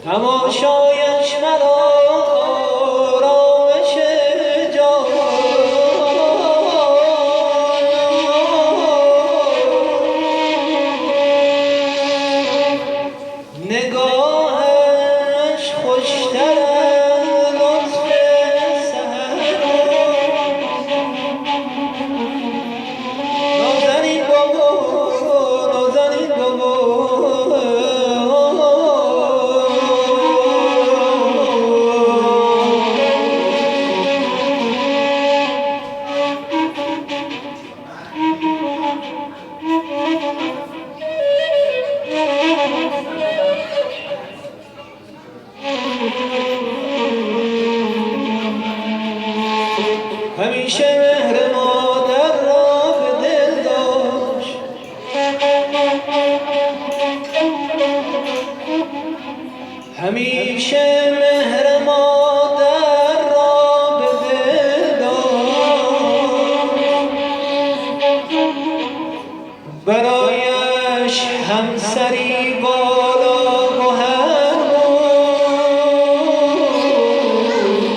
تماشایش مرا آرامش جان، نگاهش خوشتر از لطف سحر، نازنین بابا نازنین بابا همیشه مهر مادر را به دل داشت، همیشه مهر مادر را به دل داشت، برایش همسری با